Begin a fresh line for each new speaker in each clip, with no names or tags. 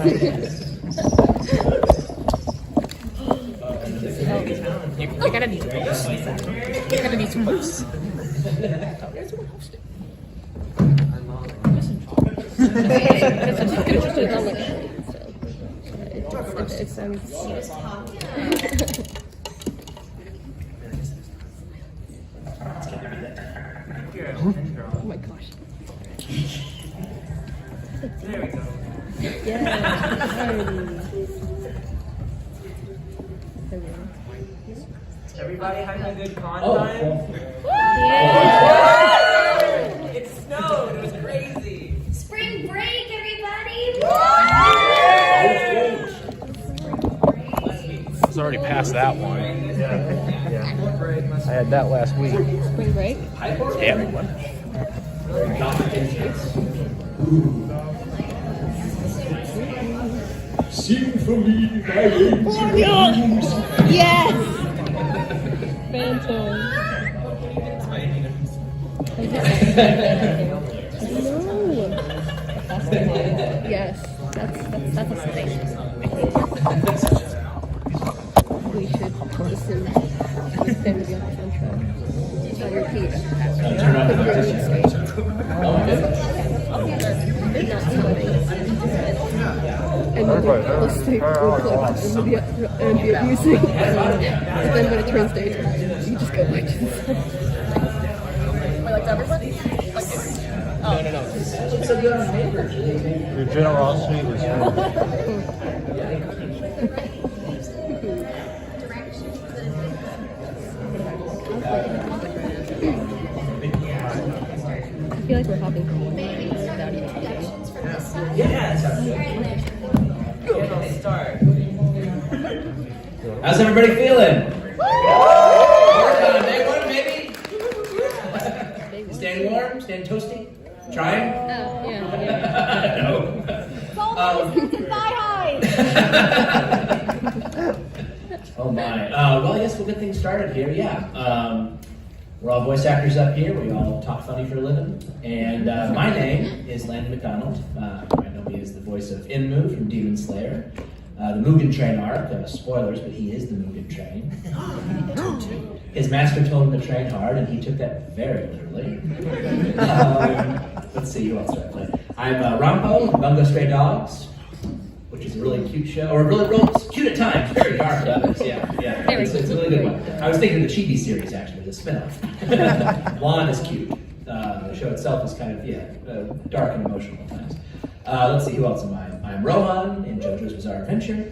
I gotta need to host. I gotta need to host. It sounds. Oh my gosh.
There we go.
Yeah.
Everybody having a good con time?
Yeah.
It snowed. It was crazy.
Spring break, everybody!
It's already past that one. I had that last week.
Spring break?
Yeah.
Sing for me, my angels.
Yes! Phantom. No. Yes, that's a thing. We should listen to them to be on the soundtrack. On repeat.
Turn on the partition.
Not something. And then we'll stay with the ambient music. And then when it turns daytime, you just go back to the sun. Like everybody? No.
Your generosity is
I feel like we're hopping from one to another without even talking.
Yes. Good, let's start.
How's everybody feeling? Day one, baby. Staying warm, staying toasty, trying.
Oh, yeah.
No. Oh my. Well, I guess we'll get things started here. Yeah. We're all voice actors up here. We all talk funny for a living. And my name is Landon McDonald. You might know me as the voice of Inmu from Demon Slayer. The Mugen Train arc. Spoilers, but he is the Mugen Train. His master told him to train hard, and he took that very literally. Let's see, who else do I play? I'm Rampo, Bungo Stray Dogs, which is a really cute show, or really cute at times, very dark at others. Yeah. It's a really good one. I was thinking of the Chibi series, actually, the spin-off. Juan is cute. The show itself is kind of, dark and emotional at times. Let's see, who else am I? I'm Rohan in JoJo's Bizarre Adventure.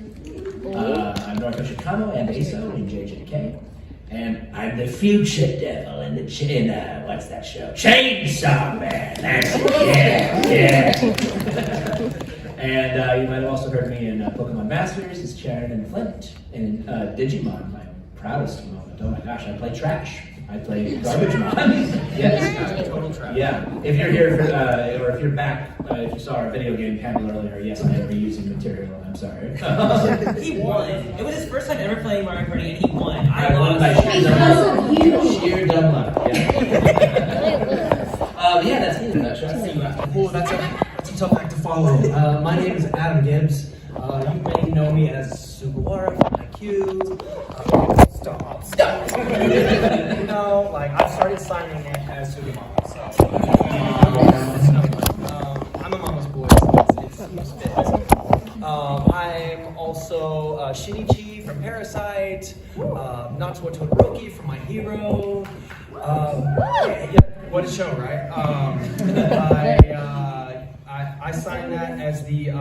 I'm Noriko Shikano and Aso in JJK. And I'm the future devil in what's that show? Chainsaw Man! That's it, yeah. And you might have also heard me in Pokemon Masters as Charon and Flint. And in Digimon, my proudest moment. Oh my gosh, I play trash. I play Garbage Mon. Yes.
Total trash.
Yeah. If you're here for, or if you're back, if you saw our video game panel earlier, yes, I am reusing material. I'm sorry.
He won. It was his first time ever playing Mario Party, and he won.
I won by sheer dumb luck. Yeah. That's it in a nutshell.
Oh, that's a tough act to follow. My name is Adam Gibbs. You may know me as Sugawara from IQ. Stop. I started signing it as Sugawara. I'm a mama's boy, so it's fit. I'm also Shinichi from Parasite, Natsuo Todoroki from My Hero. What a show, right? I signed that as the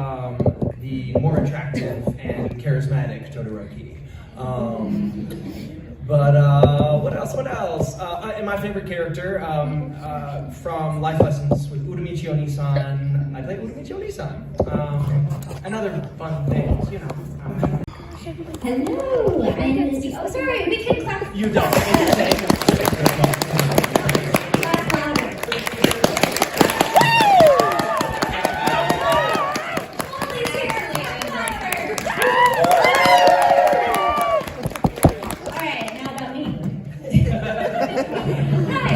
more attractive and charismatic Todoroki. What else? And my favorite character from Life Lessons with Uramichi Onisan. I play Uramichi Onisan. And other fun things, you know.
Hello, I'm Lizzie. Oh, sorry, we can clap.
You don't.
Clap louder. Please hear me louder. All right, now about me. Hi,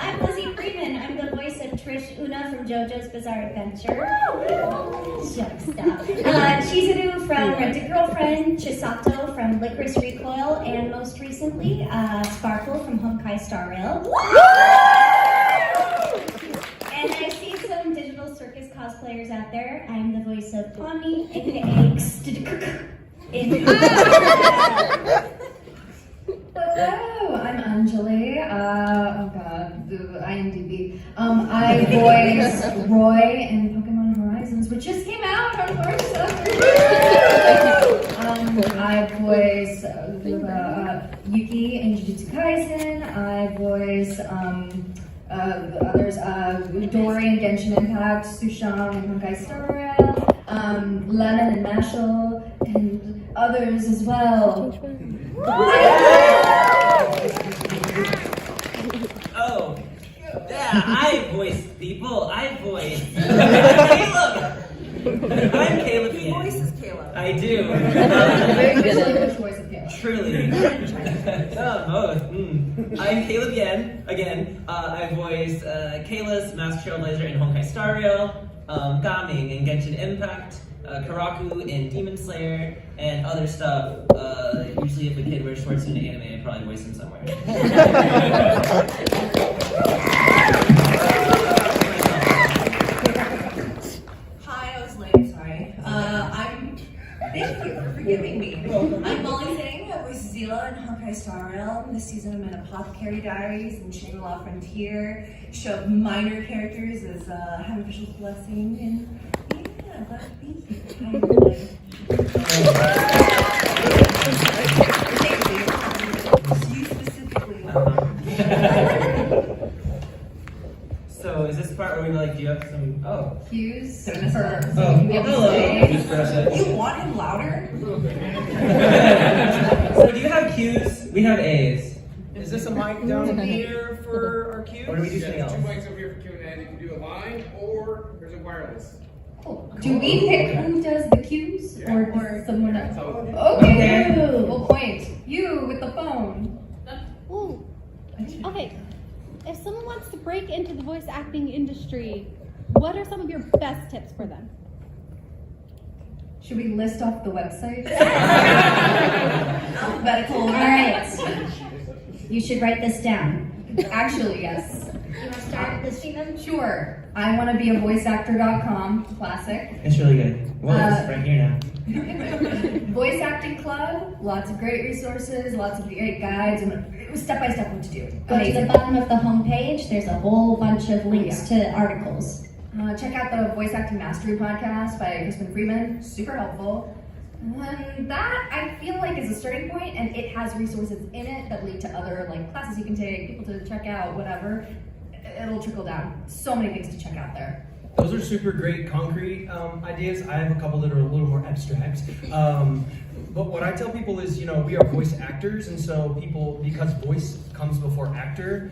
I'm Lizzie Freeman. I'm the voice of Trish Una from from JoJo's Bizarre Adventure. Joke stuff. Chizuru from Rent-A-Girlfriend, Chisato from Licorice Recoil, and most recently, Sparkle from Honkai Star Rail. And I see some digital circus cosplayers out there. I'm the voice of Connie, aka
Hello, I'm Anjali. Oh god, the IMDb. I voice Roy in Pokemon Horizons, which just came out on March 7th. I voice Yuki in Jujutsu Kaisen. I voice others, Dory in Genshin Impact, Sushang in Honkai Star Rail, Lemon and Mashal, and others as well.
Oh, yeah, I voice people. I voice Caleb. I'm Caleb. He voices Caleb. I do.
Very good choice of Caleb.
Truly. Both. I'm Caleb Yen. Again, I voice Kayla's Master Trailblazer in Honkai Star Rail, Gaming in Genshin Impact, Karaku in Demon Slayer, and other stuff. Usually if a kid wears shorts in an anime, I probably voice him somewhere.
Hi, I was late, sorry. Thank you for forgiving me. I'm Molly Zhang, I voice Zila in Honkai Star Rail. This season I'm in Apothecary Diaries and Shangri-La Frontier. Show minor characters as Hammerfish's Blessing, and yeah, glad to be here. You specifically.
So is this part where we like, do you have some,
Cues for
hello.
You want him louder?
So do you have Q's? We have A's.
Is this a mic down here for our cues?
Or do we do something
There's
else?
two mics over here for Q&A. You can do a line or there's a wireless.
Do we pick who does the cues or someone else?
Okay.
Okay, we'll point. You with the phone.
Ooh. Okay. If someone wants to break into the voice acting industry, what are some of your best tips for them?
Should we list off the website?
Alphabetical. All right. You should write this down.
Actually, yes.
You want to start listing them?
Sure. I want to be a voiceactor.com. Classic.
It's really good. Whoa, it's right here now.
Voice Acting Club. Lots of great resources, lots of great guides, and step by step what to do.
Go to the bottom of the homepage. There's a whole bunch of links to articles.
Check out the Voice Acting Mastery podcast by Lizzie Freeman. Super helpful. And that, I feel like, is a starting point, and it has resources in it that lead to other like classes you can take, people to check out, whatever. It'll trickle down. So many things to check out there.
Those are super great concrete ideas. I have a couple that are a little more abstract. But what I tell people is, you know, we are voice actors, and so people, because voice comes before actor,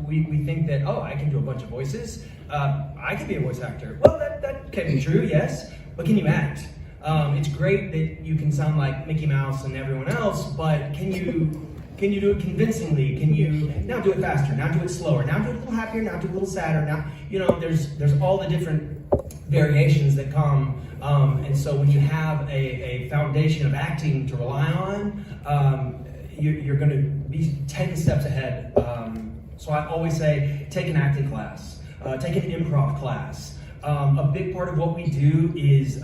we think that, oh, I can do a bunch of voices. I can be a voice actor. Well, that can be true, yes, but can you act? It's great that you can sound like Mickey Mouse and everyone else, but can you do it convincingly? Can you now do it faster? Now do it slower? Now do it a little happier? Now do it a little sadder? Now, you know, there's all the different variations that come, and so when you have a foundation of acting to rely on, you're going to be 10 steps ahead. So I always say, take an acting class, take an improv class. A big part of what we do is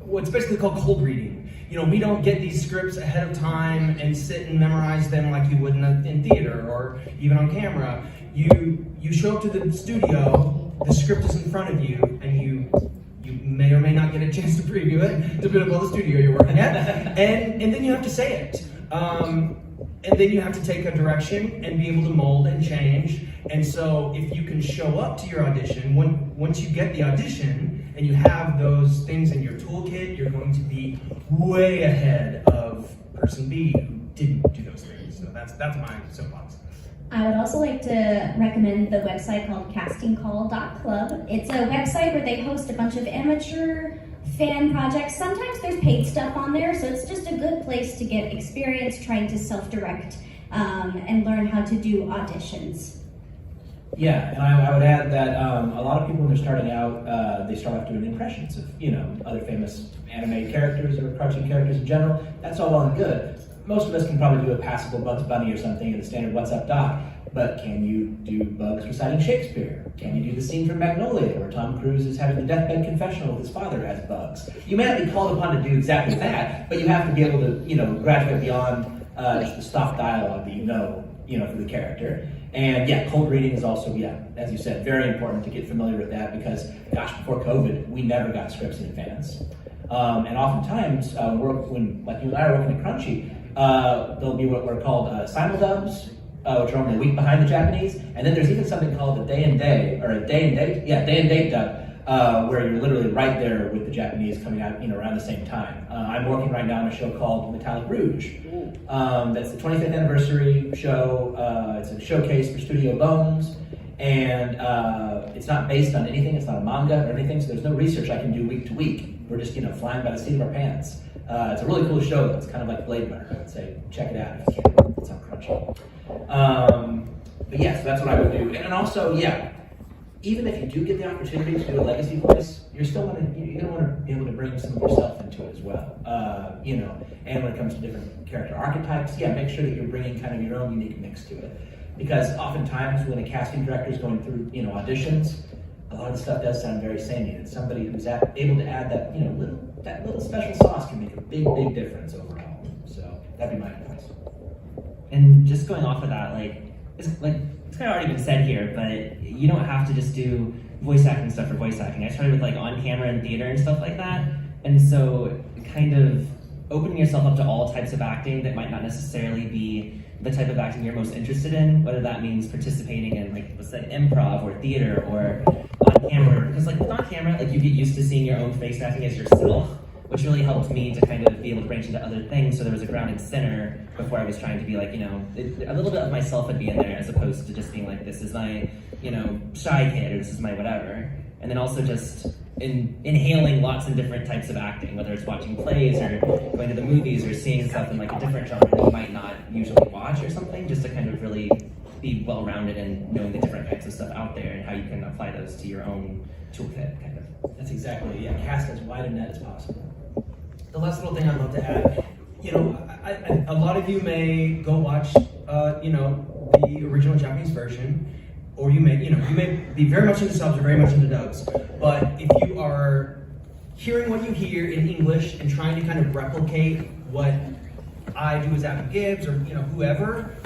what's basically called cold reading. You know, we don't get these scripts ahead of time and sit and memorize them like you would in theater or even on camera. You show up to the studio, the script is in front of you, and you may or may not get a chance to preview it, depending on the studio you're working at, and then you have to say it. And then you have to take a direction and be able to mold and change. And so if you can show up to your audition, once you get the audition and you have those things in your toolkit, you're going to be way ahead of person B who didn't do those things. So that's my soapbox.
I would also like to recommend the website called castingcall.club. It's a website where they host a bunch of amateur fan projects. Sometimes there's paid stuff on there, so it's just a good place to get experience trying to self-direct and learn how to do auditions.
Yeah, and I would add that a lot of people, when they're starting out, they start off doing impressions of, other famous anime characters or cartoon characters in general. That's all well and good. Most of us can probably do a passable Bugs Bunny or something in the standard What's Up Doc, but can you do Bugs reciting Shakespeare? Can you do the scene from Magnolia where Tom Cruise is having the deathbed confessional with his father as Bugs? You may not be called upon to do exactly that, but you have to be able to, graduate beyond just the stock dialogue that for the character. And yeah, cold reading is also, as you said, very important to get familiar with that because, gosh, before COVID, we never got scripts in advance. And oftentimes, when like you and I are working at Crunchy, there'll be what we're called simuldubs, which are only a week behind the Japanese. And then there's even something called a day and date dub, where you're literally right there with the Japanese coming out, around the same time. I'm working right now on a show called Metallic Rouge. That's the 25th anniversary show. It's a showcase for Studio Bones. And it's not based on anything. It's not a manga or anything. So there's no research I can do week to week. We're just, flying by the seat of our pants. It's a really cool show, though. It's kind of like Blade Runner. I would say check it out if you can. It's on Crunchy. But yeah, so that's what I would do. And also, even if you do get the opportunity to do a legacy voice, you're gonna want to be able to bring some of yourself into it as well. And when it comes to different character archetypes, make sure that you're bringing kind of your own unique mix to it. Because oftentimes when a casting director is going through, auditions, a lot of the stuff does sound very samey, and somebody who's able to add that, little special sauce can make a big, big difference overall. So that'd be my advice.
And just going off of that, it's kind of already been said here, but you don't have to just do voice acting stuff for voice acting. I started with on camera and theater and stuff like that, and so kind of opening yourself up to all types of acting that might not necessarily be the type of acting you're most interested in, whether that means participating in let's say improv or theater or on camera, because with on camera, you get used to seeing your own face acting as yourself, which really helped me to kind of be able to branch into other things. So there was a grounded center before I was trying to be a little bit of myself would be in there as opposed to just being this is my, shy kid or this is my whatever. And then also just inhaling lots of different types of acting, whether it's watching plays or going to the movies or seeing stuff in a different genre that you might not usually watch or something, just to kind of really be well-rounded and knowing the different types of stuff out there and how you can apply those to your own toolkit, kind of.
That's exactly, cast as wide a net as possible.
The last little thing I'd love to add, a lot of you may go watch, the original Japanese version, or you may be very much into subs or very much into dubs. But if you are hearing what you hear in English and trying to kind of replicate what I do as Adam Gibbs or whoever,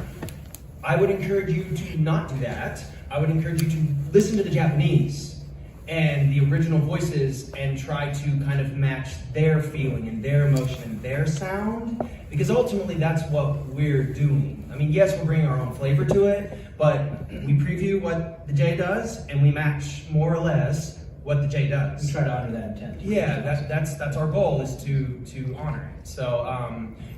I would encourage you to not do that. I would encourage you to listen to the Japanese and the original voices and try to kind of match their feeling and their emotion and their sound, because ultimately that's what we're doing. I mean, yes, we're bringing our own flavor to it, but we preview what the J does and we match more or less what the J does.
We try to honor that intent.
Yeah, that's our goal, is to honor it.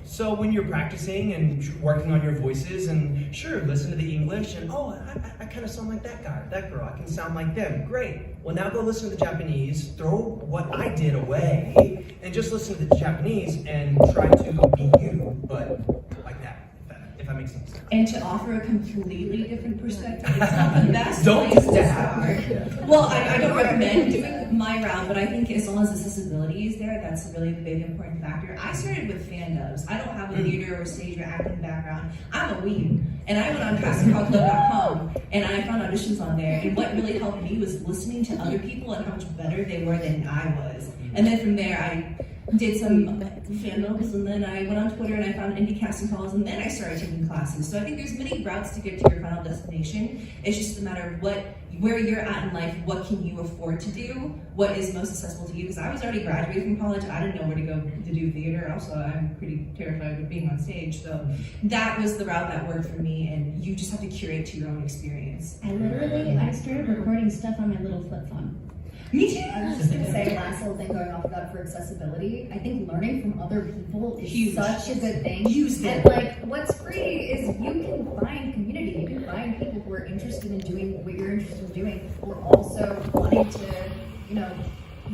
So when you're practicing and working on your voices, and sure, listen to the English and I kind of sound like that guy or that girl, I can sound like them, great. Well, now go listen to the Japanese, throw what I did away, and just listen to the Japanese and try to be you, but like that, if that makes sense.
And to offer a completely different perspective, it's not the best
Don't
place
do
to
that.
start. Well, I don't recommend doing my route, but I think as long as accessibility is there, that's a really big important factor. I started with fan dubs. I don't have a theater or stage or acting background. I'm a weeb. And I went on castingcallclub.com and I found auditions on there. And what really helped me was listening to other people and how much better they were than I was. And then from there, I did some fandoms, and then I went on Twitter and I found indie casting calls, and then I started taking classes. So I think there's many routes to get to your final destination. It's just a matter of where you're at in life, what can you afford to do, what is most accessible to you. Because I was already graduated from college, I didn't know where to go to do theater. Also, I'm pretty terrified of being on stage, so that was the route that worked for me, and you just have to curate to your own experience.
I started recording stuff on my little flip phone.
Me too.
I was just going to say, last little thing going off of that for accessibility, I think learning from other people is
Huge.
such a good thing.
Use it.
And what's great is you can find community, you can find people who are interested in doing what you're interested in doing, who are also wanting to,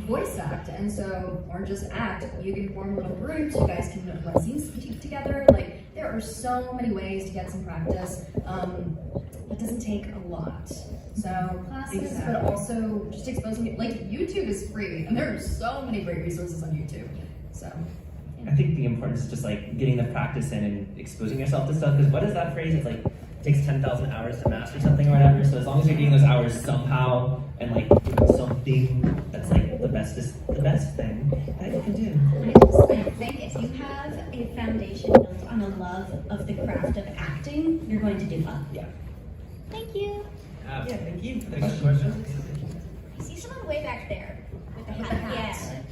voice act. And so, or just act, you can form little groups, you guys can run scenes together. There are so many ways to get some practice. that doesn't take a lot. So classes, but also just exposing it. Like YouTube is free, and there are so many great resources on YouTube. So.
I think the importance is just like getting the practice in and exposing yourself to stuff. Because what is that phrase? It's like it takes 10,000 hours to master something or whatever. So as long as you're getting those hours somehow and like doing something that's like the best thing that you can do.
I think if you have a foundation built on a love of the craft of acting, you're going to do well.
Yeah.
Thank you.
Yeah. Thank you. Next question.
I see someone way back there with the hat. Yeah.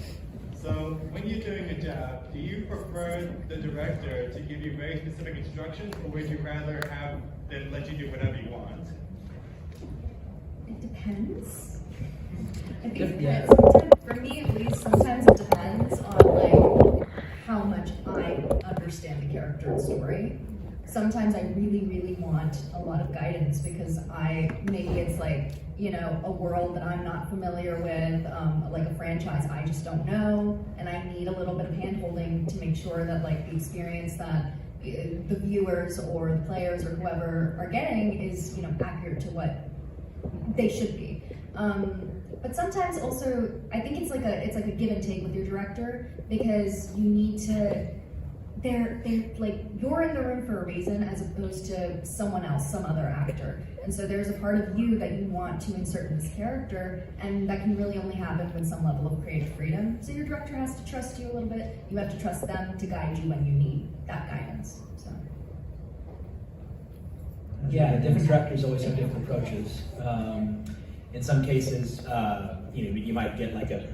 So when you're doing a job, do you prefer the director to give you very specific instructions, or would you rather have them let you do whatever you want?
It depends. I think that sometimes, for me at least, sometimes it depends on like how much I understand the character and story. Sometimes I really, really want a lot of guidance because maybe it's like, you know, a world that I'm not familiar with, like a franchise I just don't know, and I need a little bit of hand-holding to make sure that like the experience that the viewers or the players or whoever are getting is, you know, accurate to what they should be. But sometimes also, I think it's like a give and take with your director, because you need to, they're like, you're in the room for a reason as opposed to someone else, some other actor. And so there's a part of you that you want to insert in this character, and that can really only happen with some level of creative freedom. So your director has to trust you a little bit. You have to trust them to guide you when you need that guidance. So.
Yeah, different directors always have different approaches. In some cases, you know, you might get like a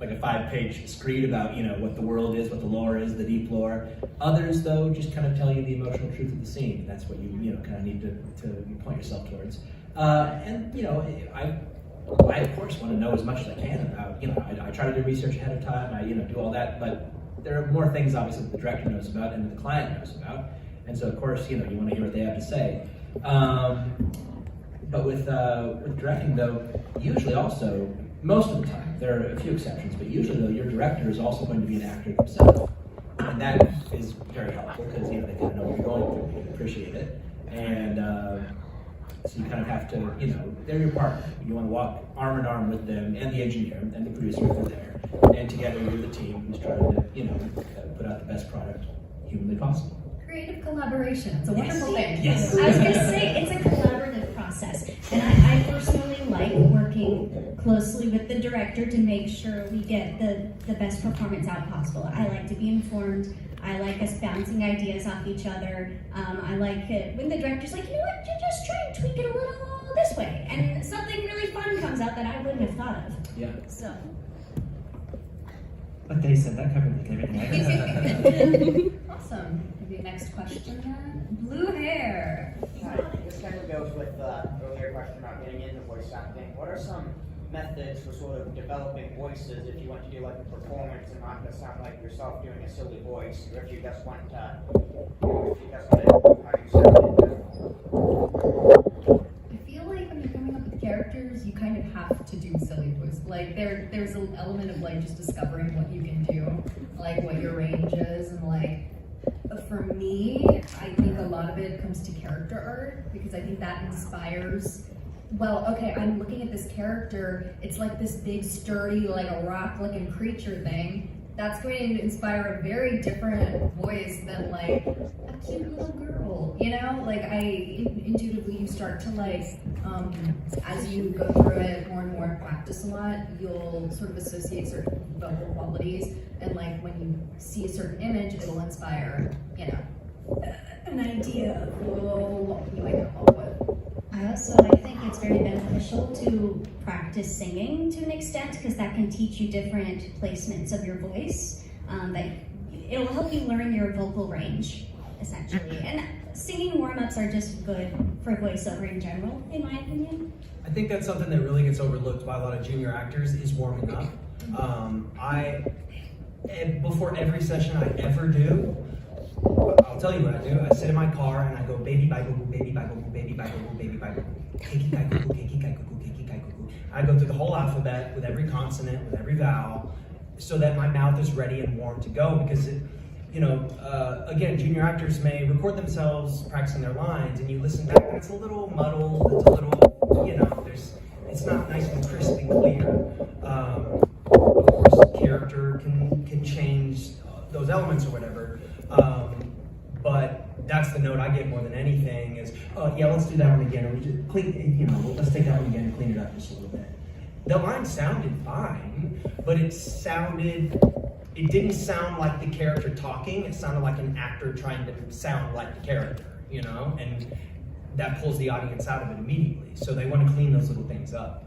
5-page screed about, you know, what the world is, what the lore is, the deep lore. Others, though, just kind of tell you the emotional truth of the scene. That's what you know, kind of need to point yourself towards. And, you know, I of course want to know as much as I can about, you know, I try to do research ahead of time, I, you know, do all that, but there are more things, obviously, that the director knows about and that the client knows about. And so, of course, you know, you want to hear what they have to say. But with directing, though, usually also, most of the time, there are a few exceptions, but usually, though, your director is also going to be an actor himself. And that is very helpful because, you know, they kind of know what you're going through, they appreciate it. And so you kind of have to, you know, they're your partner. You want to walk arm in arm with them and the engineer and the producer if they're there. And together you're the team who's trying to, you know, put out the best product humanly possible.
Creative collaboration, it's a wonderful thing.
Yes.
I was going to say, it's a collaborative process. And I personally like working closely with the director to make sure we get the best performance out possible. I like to be informed. I like us bouncing ideas off each other. I like it when the director's like, you know what, just try and tweak it a little this way. And something really fun comes out that I wouldn't have thought of.
Yeah.
So.
But they said that covered like everything.
Awesome. Maybe next question then. Blue hair.
Hi, this kind of goes with the earlier question about getting into voice acting. What are some methods for sort of developing voices if you want to do like a performance and not to sound like yourself doing a silly voice, or if you just want to, improve how you sound in general?
I feel like when you're coming up with characters, you kind of have to do silly voice. Like there's an element of like just discovering what you can do, like what your range is, and like for me, I think a lot of it comes to character art because I think that inspires. Well, okay, I'm looking at this character. It's like this big, sturdy, like a rock-looking creature thing. That's going to inspire a very different voice than like a cute little girl, you know? Like intuitively you start to like, as you go through it more and more and practice a lot, you'll sort of associate certain vocal qualities, and like when you see a certain image, it'll inspire, you know, an idea of what you might come up with.
I think it's very beneficial to practice singing to an extent because that can teach you different placements of your voice. It'll help you learn your vocal range, essentially. And singing warm-ups are just good for voiceover in general, in my opinion.
I think that's something that really gets overlooked by a lot of junior actors is warming up. Before every session I ever do, I'll tell you what I do. I sit in my car and I go baby bye boo boo, baby bye boo boo, baby bye boo boo, baby bye boo boo, keiki kai cuckoo, keiki kai cuckoo, keiki kai cuckoo. I go through the whole alphabet with every consonant, with every vowel, so that my mouth is ready and warm to go. Because again, junior actors may record themselves practicing their lines, and you listen back, and it's a little muddled, it's a little, it's not nice and crisp and clear. Of course, character can change those elements or whatever, but that's the note I get more than anything is, oh yeah, let's do that one again, or we just clean, let's take that one again and clean it up just a little bit. The line sounded fine, but it didn't sound like the character talking, it sounded like an actor trying to sound like the character, and that pulls the audience out of it immediately. So they want to clean those little things up.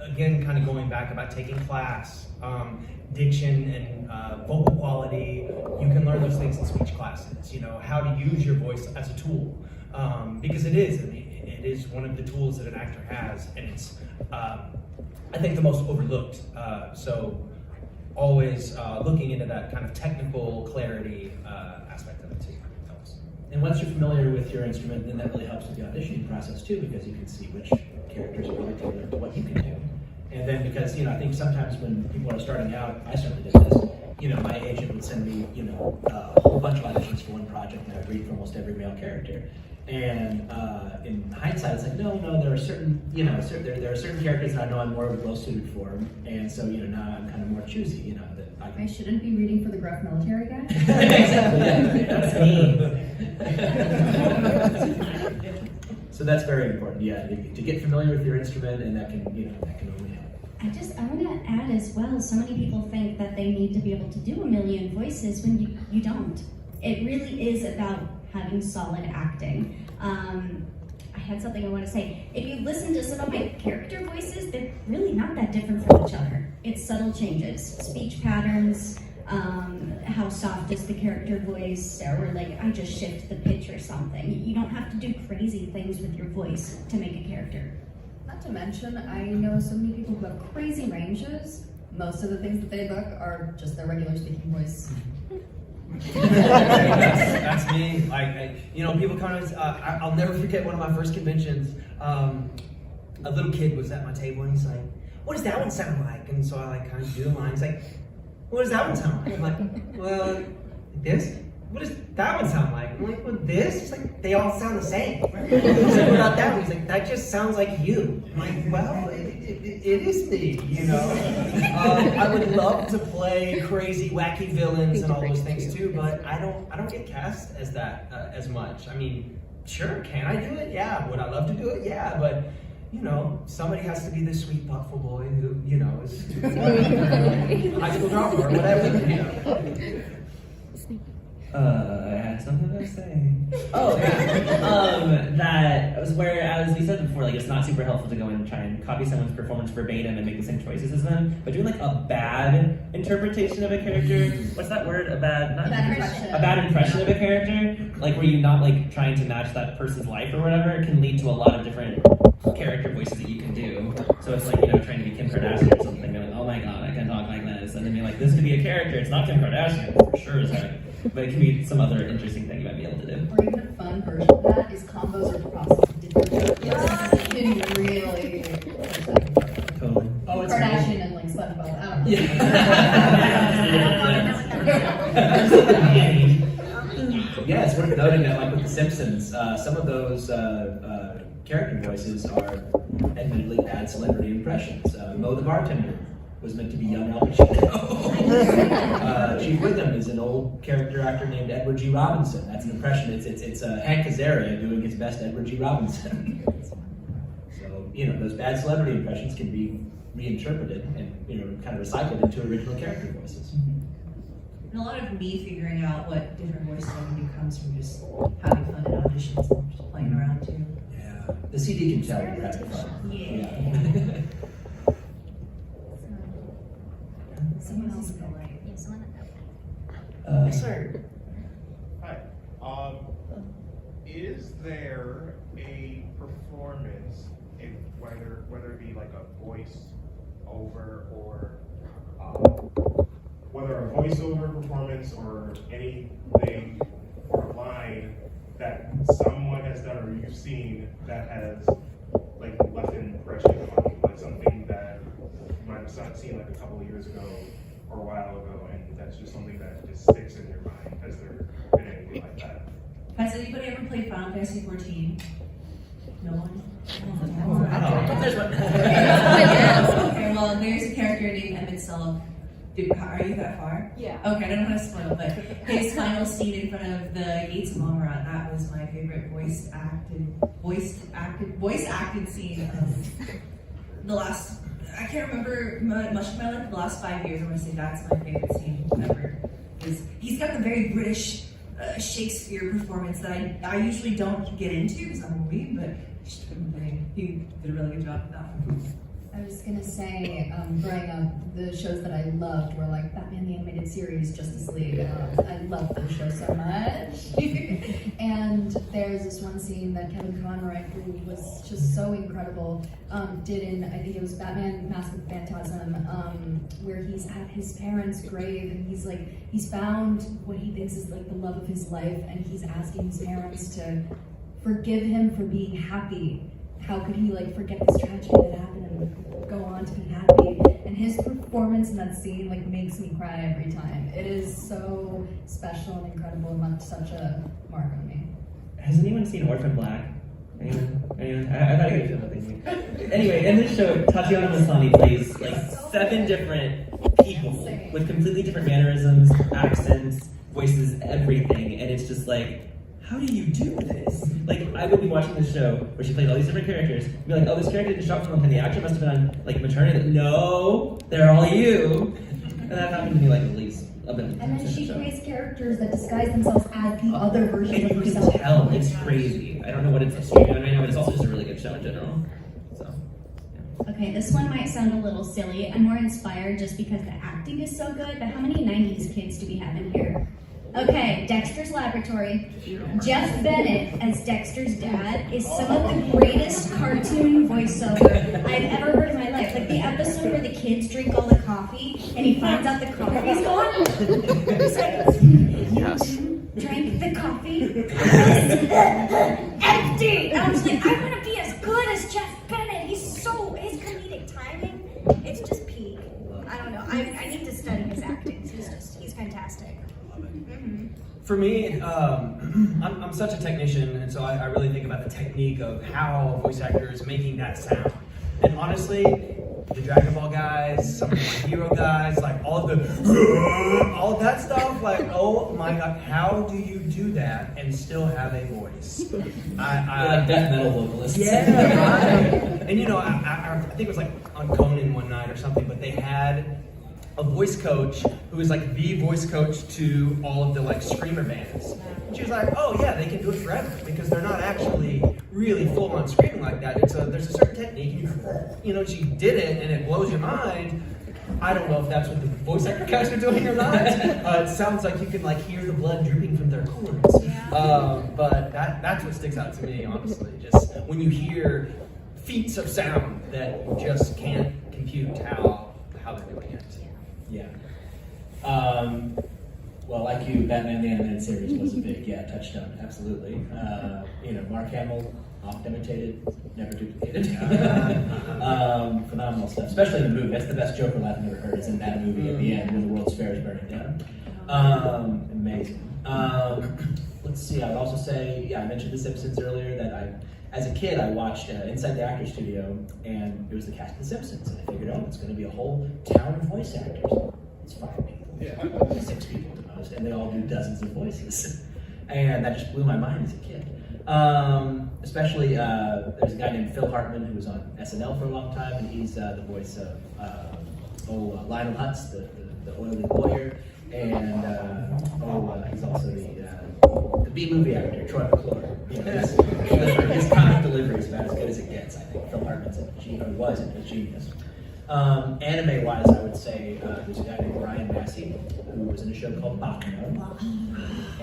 Again, kind of going back about taking class, diction and vocal quality, you can learn those things in speech classes, how to use your voice as a tool. Because it is one of the tools that an actor has, and it's, I think, the most overlooked. So always looking into that kind of technical clarity aspect of it too helps.
And once you're familiar with your instrument, then that really helps with the auditioning process too, because you can see which characters are really tailored to what you can do. And then because, I think sometimes when people are starting out, I certainly did this, my agent would send me, a whole bunch of auditions for one project, and I'd read for almost every male character. And in hindsight, it's like, no, there are certain, there are certain characters that I know I'm more well suited for, and so, now I'm kind of more choosy, that
I shouldn't be reading for the gruff military guy.
Exactly, yeah. That's me. So that's very important, yeah, to get familiar with your instrument, and that can only help.
I want to add as well, so many people think that they need to be able to do a million voices when you don't. It really is about having solid acting. I had something I want to say. If you listen to some of my character voices, they're really not that different from each other. It's subtle changes, speech patterns, how soft is the character voice, or like I just shift the pitch or something. You don't have to do crazy things with your voice to make a character.
Not to mention, I know so many people who have crazy ranges. Most of the things that they book are just their regular speaking voice.
That's me. People come to I'll never forget one of my first conventions. A little kid was at my table and he's like, "What does that one sound like?" And so I kind of do the line. He's like, "What does that one sound like?" I'm like, "Well, this. What does that one sound like?" I'm like, "Well, this." He's like, "They all sound the same." He's like, "What about that one?" He's like, "That just sounds like you." I'm like, "Well, it is me, I would love to play crazy, wacky villains and all those things too, but I don't get cast as that as much. I mean, sure, can I do it? Yeah. Would I love to do it? Yeah, but somebody has to be this sweet, thoughtful boy who, is high school dropout or whatever,
I had something to say. Oh, that was where, as we said before, it's not super helpful to go and try and copy someone's performance verbatim and make the same choices as them. But doing a bad interpretation of a character, what's that word? A bad impression of a character, where you're not trying to match that person's life or whatever, can lead to a lot of different character voices that you can do. So it's trying to be Kim Kardashian or something. You're like, oh my god, I can talk like this, and then you're like, this could be a character. It's not Kim Kardashian for sure, is that? But it can be some other interesting thing you might be able to do.
Or even a fun version of that is combos or process of different characters. You can really
Totally.
Oh, it's Kardashian and SpongeBob. I don't know.
Yeah, it's worth noting that, with The Simpsons, some of those character voices are admittedly bad celebrity impressions. Mo the bartender was meant to be young Al Pacino. Chief Wiggum is an old character actor named Edward G. Robinson. That's an impression. It's Hank Azaria doing his best Edward G. Robinson. So those bad celebrity impressions can be reinterpreted and kind of recycled into original character voices.
And a lot of me figuring out what different voices I can do comes from just having fun at auditions and just playing around too.
Yeah, the CD can tell you're having fun.
Yeah. Someone else go right.
Sir. Hi. Is there a performance, whether it be a voice over or whether a voiceover performance or anything or a line that someone has done or you've seen that has left an impression on you, something that you might have seen a couple of years ago or a while ago, and if that's just something that just sticks in your mind. Has there been anything like that?
Has anybody ever played Final Fantasy 14? No one?
There's one.
Okay, well, there's a character named Emmett Sullivan. Are you that far?
Yeah.
Okay, I don't want to spoil, but his final scene in front of the Gates of Montserrat, that was my favorite voice acted scene of the last, I can't remember much of my life, the last 5 years. I want to say that's my favorite scene ever. He's got the very British Shakespeare performance that I usually don't get into because I'm a weeb, but he did a really good job with that one.
I was gonna say, growing up, the shows that I loved were like Batman the Animated Series, Justice League. I loved those shows so much. And there's this one scene that Kevin Conroy, who was just so incredible, did in, I think it was Batman Mask of the Phantasm, where he's at his parents' grave and he's found what he thinks is like the love of his life, and he's asking his parents to forgive him for being happy. How could he like forget this tragedy that happened and go on to be happy? And his performance in that scene like makes me cry every time. It is so special and incredible and left such a mark on me.
Has anyone seen Orphan Black? Anyone? I thought you were thinking. Anyway, in this show, Tatiana Maslany plays like 7 different people with completely different mannerisms, accents, voices, everything, and it's just like, how do you do this? Like, I would be watching this show where she played all these different characters, and be like, oh, this character didn't show up for a long time, the actor must have been on, like, maternity. No, they're all you. And that happened to me, like, at least a bit.
And then she plays characters that disguise themselves as the other version of
And you
herself.
can tell, it's crazy. I don't know what it's streaming on right now, but it's also just a really good show in general. So, yeah.
Okay, this one might sound a little silly. I'm more inspired just because the acting is so good, but how many 90s kids do we have in here? Okay, Dexter's Laboratory. Jeff Bennett as Dexter's dad is some of the greatest cartoon voiceover I've ever heard in my life. Like the episode where the kids drink all the coffee and he finds out the coffee's gone. He's like,
Yes.
drank the coffee. Empty! And I was like, I want to be as good as Jeff Bennett. His comedic timing, it's just peak. I don't know. I need to study his acting. He's fantastic.
For me, I'm such a technician, and so I really think about the technique of how a voice actor is making that sound. And honestly, the Dragon Ball guys, some of the My Hero guys, like all of that stuff, like, oh my god, how do you do that and still have a voice?
They're like death metal vocalists.
Yeah, right. And you know, I think it was like on Conan one night or something, but they had a voice coach who was like the voice coach to all of the like screamer bands. And she was like, oh yeah, they can do it forever because they're not actually really full on screaming like that. There's a certain technique. You know, she did it and it blows your mind. I don't know if that's what the voice actor guys are doing or not. It sounds like you can like hear the blood dripping from their corns. But that's what sticks out to me, honestly. Just when you hear feats of sound that you just can't compute how they're doing it.
Yeah. Well, like you, Batman the Animated Series was a big, touchstone, absolutely. You know, Mark Hamill, oft imitated, never duplicated. Phenomenal stuff, especially in the movie. That's the best Joker laugh I've ever heard. It's in that movie at the end when the World's Fair is burning down. Amazing. Let's see, I would also say, I mentioned The Simpsons earlier, that as a kid, I watched Inside the Actors Studio, and it was the cast of The Simpsons, and I figured, it's going to be a whole town of voice actors. It's 5 people, 6 people at the most, and they all do dozens of voices. And that just blew my mind as a kid. Especially, there's a guy named Phil Hartman who was on SNL for a long time, and he's the voice of Lionel Hutz, the oily lawyer, and he's also the B-movie actor, Troy McClure. You know, his comic delivery is about as good as it gets, I think. Phil Hartman's was a genius. Anime-wise, I would say there's a guy named Ryan Massey who was in a show called Bakuno,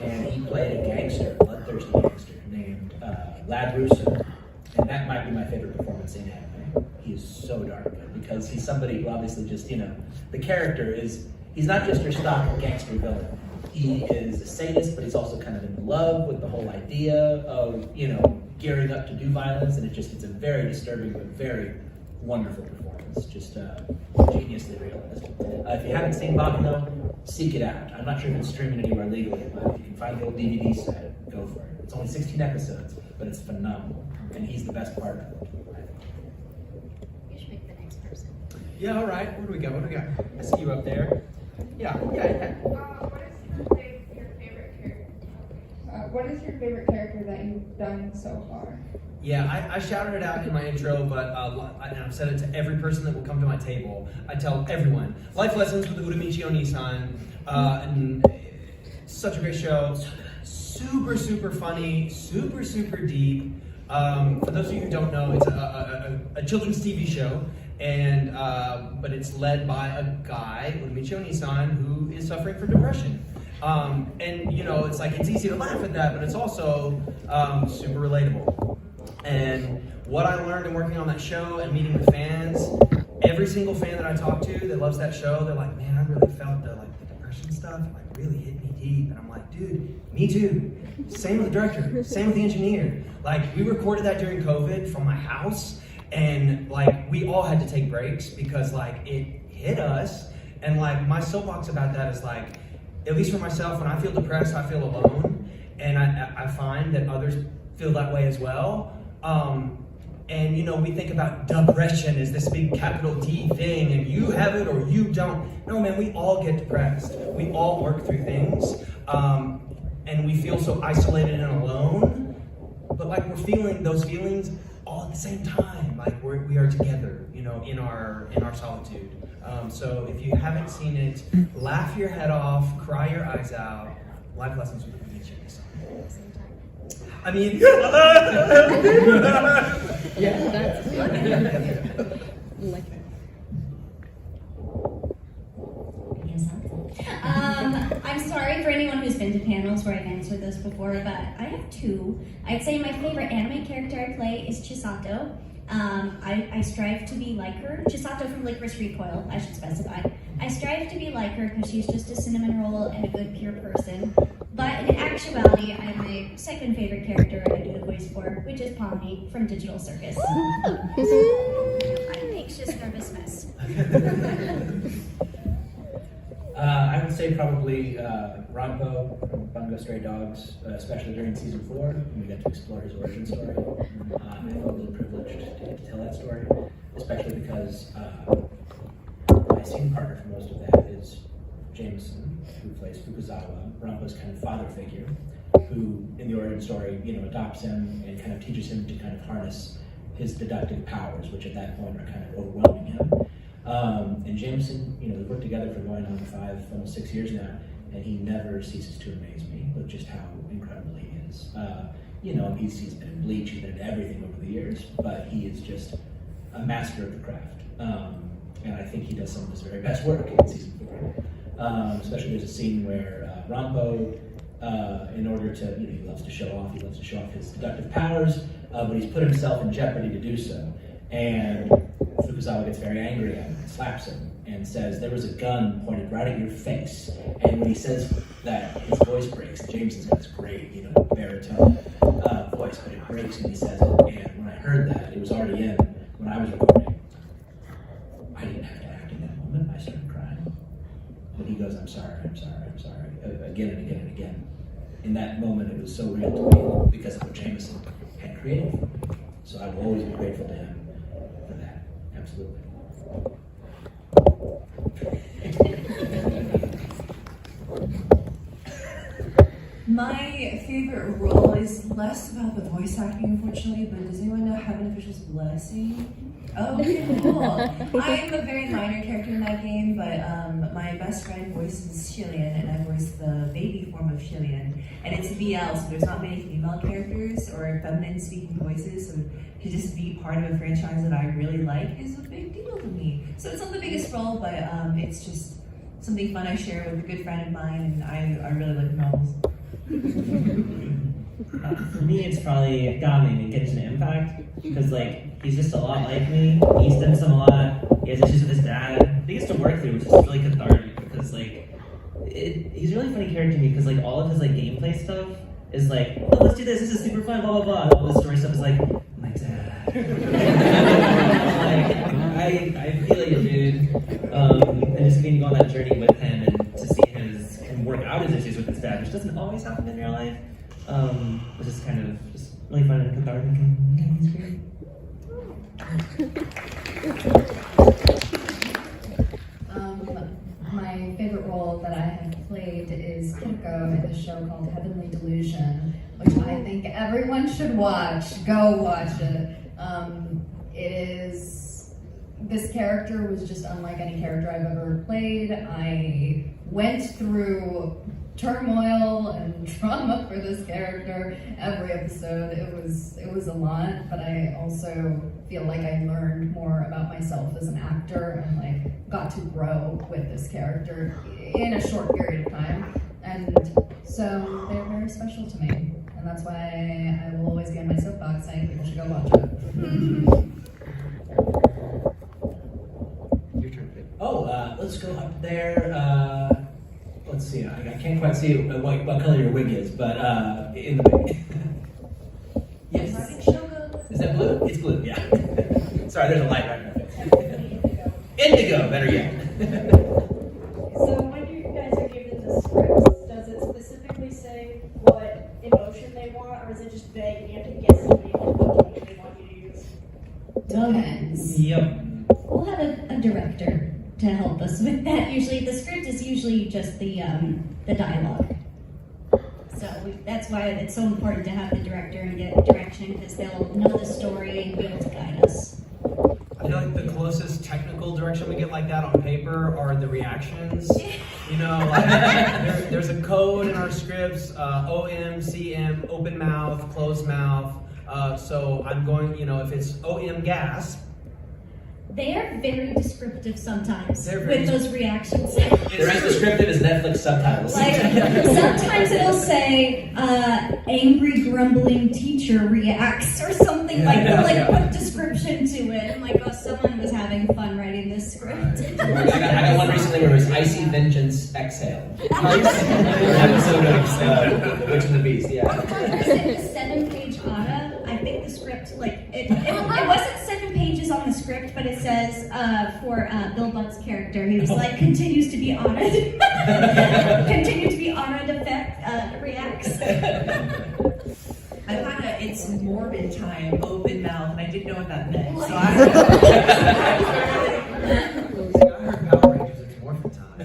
and he played a gangster, a bloodthirsty gangster named Lad Russo, and that might be my favorite performance in anime. He is so darn good because he's somebody who obviously just, the character he's not just your stock gangster villain. He is a sadist, but he's also kind of in love with the whole idea of, gearing up to do violence, and it's a very disturbing but very wonderful performance, just geniusly realized. If you haven't seen Bakuno, seek it out. I'm not sure if it's streaming anywhere legally, but if you can find the old DVD set, go for it. It's only 16 episodes, but it's phenomenal, and he's the best part of it.
You should make the next person.
Yeah, all right. Where do we go? What do we got? I see you up there. Yeah.
What is your favorite character? What is your favorite character that you've done so far?
Yeah, I shouted it out in my intro, but and I've said it to every person that will come to my table. I tell everyone, Life Lessons with Uramichi Onisan, and such a great show. Super, super funny, super, super deep. For those of you who don't know, it's a children's TV show, and but it's led by a guy, Uramichi Onisan, who is suffering from depression. And you know, it's like it's easy to laugh at that, but it's also super relatable. And what I learned in working on that show and meeting with fans, every single fan that I talk to that loves that show, they're like, man, I really felt the depression stuff, it really hit me deep. And I'm like, dude, me too. Same with the director, same with the engineer. Like, we recorded that during COVID from my house, and we all had to take breaks because it hit us. And my soapbox about that is at least for myself, when I feel depressed, I feel alone. And I find that others feel that way as well. And we think about depression as this big capital D thing, and you have it or you don't. No, man, we all get depressed. We all work through things, and we feel so isolated and alone. But we're feeling those feelings all at the same time. We are together, in our solitude. So if you haven't seen it, laugh your head off, cry your eyes out. Life Lessons with Uramichi Onisan. I mean,
Yeah, that's
I'm sorry for anyone who's been to panels where I've answered this before, but I have two. I'd say my favorite anime character I play is Chisato. I strive to be like her. Chisato from Licorice Recoil, I should specify. I strive to be like her because she's just a cinnamon roll and a good, pure person. But in actuality, I have my second favorite character I do the voice for, which is Pomni from Digital Circus. I'm an anxious, nervous mess.
I would say probably Ranpo from Bungo Stray Dogs, especially during season 4, when we got to explore his origin story. I felt really privileged to get to tell that story, especially because my scene partner for most of that is Jameson, who plays Fukuzawa, Ranpo's kind of father figure, who in the origin story, adopts him and kind of teaches him to kind of harness his deductive powers, which at that point are kind of overwhelming him. And Jameson, we've worked together for going on 5, almost 6 years now, and he never ceases to amaze me with just how incredible he is. He's been in Bleach, he's been in everything over the years, but he is just a master of the craft. And I think he does some of his very best work in season 4. Especially there's a scene where Ranpo, in order to, he loves to show off his deductive powers, but he's put himself in jeopardy to do so. And Fukuzawa gets very angry at him and slaps him and says, there was a gun pointed right at your face. And when he says that, his voice breaks. Jameson's got this great, baritone voice, but it breaks when he says it. And when I heard that, it was already in when I was recording. I didn't have to act in that moment. I started crying. But he goes, I'm sorry, again and again and again. In that moment, it was so real to me because of what Jameson had created for me. So I will always be grateful to him for that. Absolutely.
My favorite role is less about the voice acting, unfortunately, but does anyone know Heaven Official's Blessing? Oh, okay, cool. I'm a very minor character in that game, but my best friend voices Shillian, and I voice the baby form of Shillian. And it's VL, so there's not many female characters or feminine speaking voices, so to just be part of a franchise that I really like is a big deal to me. So it's not the biggest role, but it's just something fun I share with a good friend of mine, and I really like novels.
For me, it's probably Gaming and Genshin Impact, because he's just a lot like me. He stints him a lot. He has issues with his dad. He gets to work through, which is really cathartic because he's a really funny character to me because all of his gameplay stuff is oh, let's do this. This is super fun. Blah blah blah. And all this story stuff is my dad. And just getting to go on that journey with him and to see him work out his issues with his dad, which doesn't always happen in real life. It's just kind of just really fun and cathartic and it's great.
My favorite role that I have played is Kimiko in a show called Heavenly Delusion, which I think everyone should watch. Go watch it. This character was just unlike any character I've ever played. I went through turmoil and trauma for this character every episode. It was a lot, but I also feel like I learned more about myself as an actor and like got to grow with this character in a short period of time. And so they're very special to me. And that's why I will always be on my soapbox saying people should go watch it.
Your turn, Pip. Let's go up there. Let's see. I can't quite see what color your wig is, but in the wig. Yes. Is that blue? It's blue. Yeah. Sorry, there's a light right in my face. Indigo. Better yet.
So when you guys are given the script, does it specifically say what emotion they want, or is it just vague and you have to guess what they want you to use?
Depends.
Yep.
We'll have a director to help us with that. Usually, the script is usually just the dialogue. So that's why it's so important to have the director and get direction, because they'll know the story and be able to guide us.
I feel like the closest technical direction we get like that on paper are the reactions. You know, like, there's a code in our scripts, OM, CM, open mouth, closed mouth. So I'm going, if it's OM gasp,
They are very descriptive sometimes
They're very
with those reactions.
They're as descriptive as Netflix subtitles.
Like, sometimes it'll say, angry, grumbling teacher reacts or something like that. Like, put description to it. I'm like, oh, someone was having fun writing this script.
I got one recently where it was Icy Vengeance Exhale. Episode of Witch and the Beast, yeah.
It's a 7-page ARA. I think the script, it wasn't 7 pages on the script, but it says for Bill Buck's character, he was like, continues to be honored. Continue to be honored effect reacts.
I found out it's morbid time, open mouth, and I didn't know what that meant. So
I heard Power Rangers, it's morphin' time.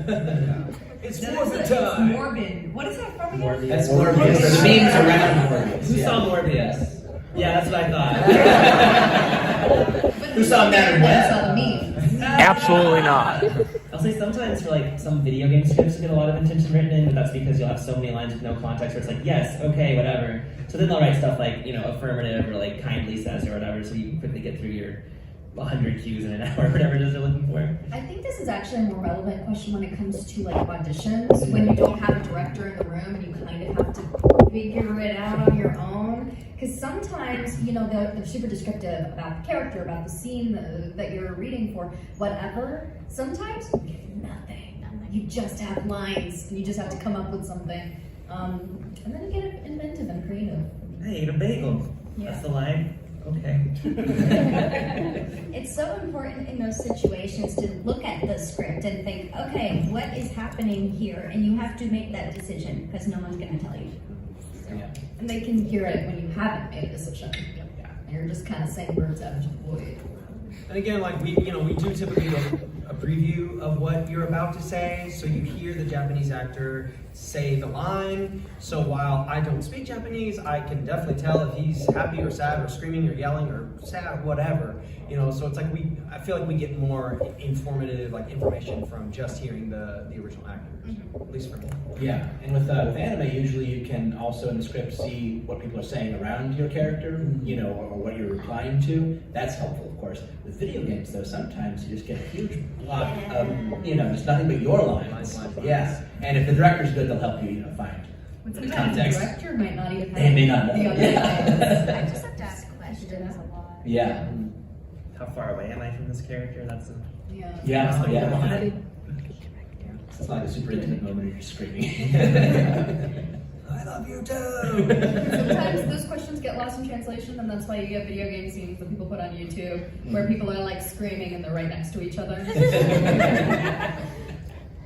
It's morphin' time.
It's morbid. What is that from again?
That's Morbius. The memes around Morbius.
Who saw Morbius? Yeah, that's what I thought.
Who saw Madam Web?
Saw the meme.
Absolutely not.
I'll say sometimes for some video game scripts get a lot of intention written in, but that's because you'll have so many lines with no context where it's like, yes, okay, whatever. So then they'll write stuff like, affirmative or kindly says or whatever, so you can quickly get through your 100 cues in an hour or whatever it is they're looking for.
I think this is actually a more relevant question when it comes to auditions, when you don't have a director in the room and you kind of have to figure it out on your own. Because sometimes, they're super descriptive about the character, about the scene that you're reading for, whatever. Sometimes you get nothing. You just have lines and you just have to come up with something. And then you get inventive and creative.
I ate a bagel.
Yeah.
That's the line. Okay.
It's so important in those situations to look at the script and think, okay, what is happening here? And you have to make that decision because no one's going to tell you. So.
Yeah.
And they can hear it when you haven't made a decision. Yeah. You're just kind of saying words out of the void.
And again, we do typically do a preview of what you're about to say, so you hear the Japanese actor say the line. So while I don't speak Japanese, I can definitely tell if he's happy or sad or screaming or yelling or sad or whatever. So it's I feel like we get more informative information from just hearing the original actors, at least for me.
Yeah, and with anime, usually you can also in the script see what people are saying around your character, or what you're replying to. That's helpful, of course. With video games, though, sometimes you just get a huge block of, just nothing but your lines. Yeah, and if the director's good, they'll help you, find the context.
The director might not even have
They may not know.
the other lines.
I just have to ask questions a lot.
Yeah.
How far away am I from this character? That's a...
It's like a super intimate moment of you screaming.
I love you too.
Sometimes those questions get lost in translation, and that's why you get video game scenes that people put on YouTube where people are like screaming and they're right next to each other.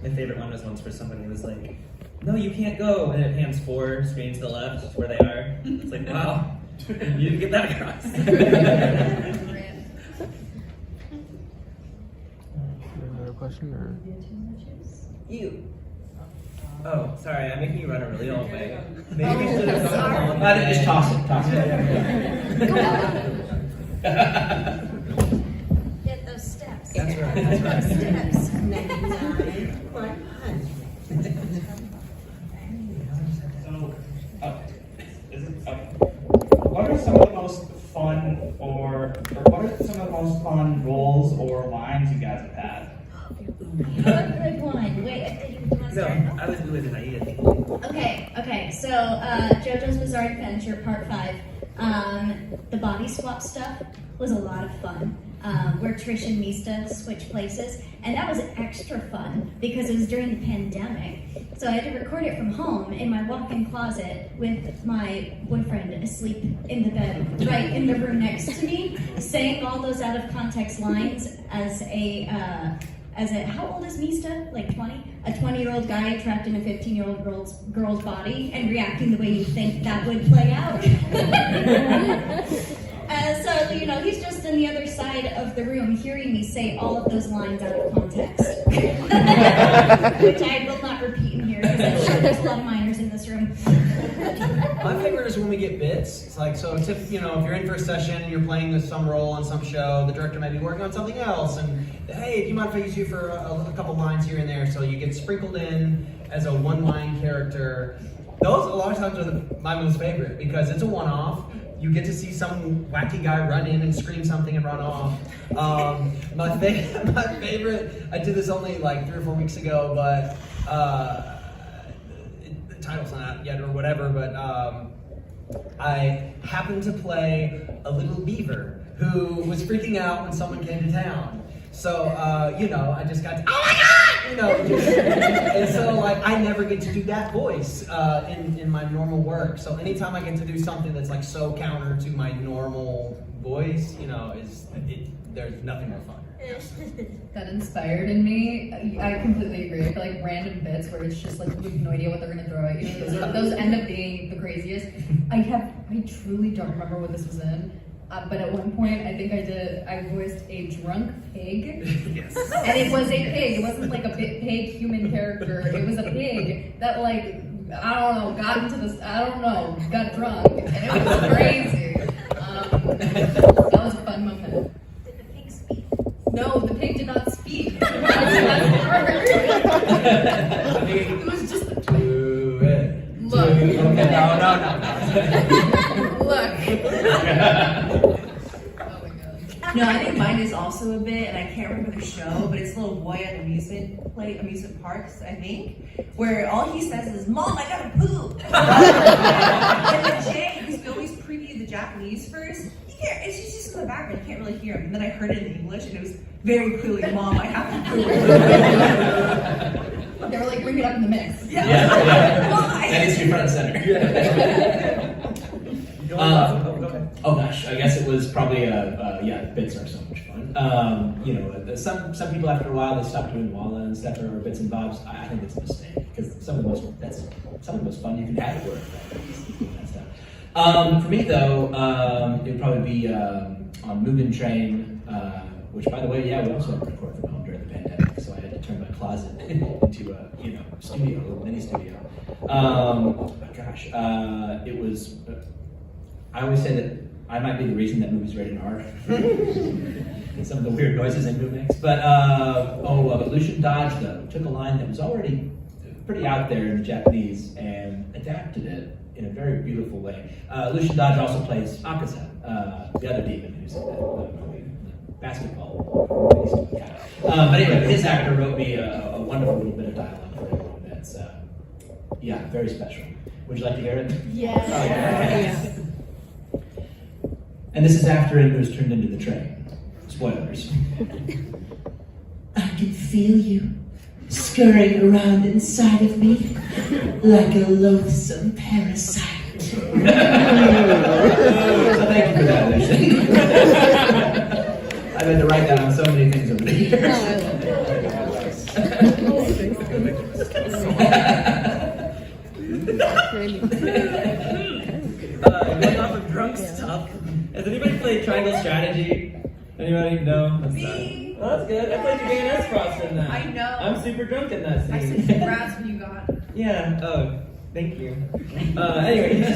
My favorite one was once where somebody was like, "No, you can't go," and it pans 4 screens to the left where they are. It's like, wow, you didn't get that across.
Another question or?
You. Oh, sorry, I'm making you run a really old way. Maybe we should have gone along.
Just toss it.
Get those steps.
That's right.
Steps. 99.
What are some of the most fun or what are some of the most fun roles or lines you guys have had?
Good one. Wait, do you want to start?
No, I was doing it. I think.
Okay. So, JoJo's Bizarre Adventure Part 5. The body swap stuff was a lot of fun. Where Trish and Mista switch places, and that was extra fun because it was during the pandemic. So I had to record it from home in my walk-in closet with my boyfriend asleep in the bed right in the room next to me, saying all those out of context lines as a how old is Mista? Like 20? A 20-year-old guy trapped in a 15-year-old girl's body and reacting the way you think that would play out. So, he's just on the other side of the room hearing me say all of those lines out of context. Which I will not repeat in here because I'm sure there's a lot of minors in this room.
My favorite is when we get bits. It's like, so if you're in for a session and you're playing some role on some show, the director might be working on something else, and hey, do you mind if I use you for a couple lines here and there? So you get sprinkled in as a one-line character. Those, a lot of times, are my most favorite because it's a one-off. You get to see some wacky guy run in and scream something and run off. My favorite, I did this only like 3 or 4 weeks ago, but the title's not out yet or whatever, but I happened to play a little beaver who was freaking out when someone came to town. So, I just got to, oh my God! And so, like, I never get to do that voice in my normal work. So anytime I get to do something that's, like, so counter to my normal voice, there's nothing more fun.
That inspired in me. I completely agree. I feel like random bits where it's just like you have no idea what they're gonna throw at you. Those end up being the craziest. I truly don't remember what this was in. But at one point, I think I voiced a drunk pig.
Yes.
And it was a pig. It wasn't like a pig human character. It was a pig that got drunk. And it was crazy. That was a fun moment.
Did the pig speak?
No, the pig did not speak. It was just look.
No. No, I think mine is also a bit, and I can't remember the show, but it's a little boy at amusement parks, I think, where all he says is, "Mom, I gotta poop." And then Jay, because we always preview the Japanese first, it's just in the background, you can't really hear him. And then I heard it in English, and it was very clearly, "Mom, I have to poop."
They were like, bring it up in the mix.
Yeah.
Why?
And it's your front and center. Oh gosh, I guess it was probably bits are so much fun. Some people after a while they stop doing Walla and stuff or bits and bobs. I think it's a mistake because some of the most fun you can have at work. That stuff. For me though, it would probably be on Mugen Train, which by the way, we also had to record from home during the pandemic, so I had to turn my closet into a studio, a little mini studio. It was. I always say that I might be the reason that movie's rated R. Some of the weird noises in movies. But Lucian Dodge, though, took a line that was already pretty out there in the Japanese and adapted it in a very beautiful way. Lucian Dodge also plays Akaza, the other demon who's in the basketball guy. But anyway, his actor wrote me a wonderful little bit of dialogue for everyone that's, very special. Would you like to hear it?
Yes.
Yes. And this is after it was turned into the train. Spoilers. I can feel you. scurrying around inside of me like a loathsome parasite. So thank you for that, Ashley. I've had to write down so many things over the years.
Going off of drunk stuff. Has anybody played Triangle Strategy? Anybody? No? That's well, that's good. I played your game S Frost in that.
I know.
I'm super drunk in that scene.
I said congrats when you got.
Yeah. Oh, thank you. Anyway, he's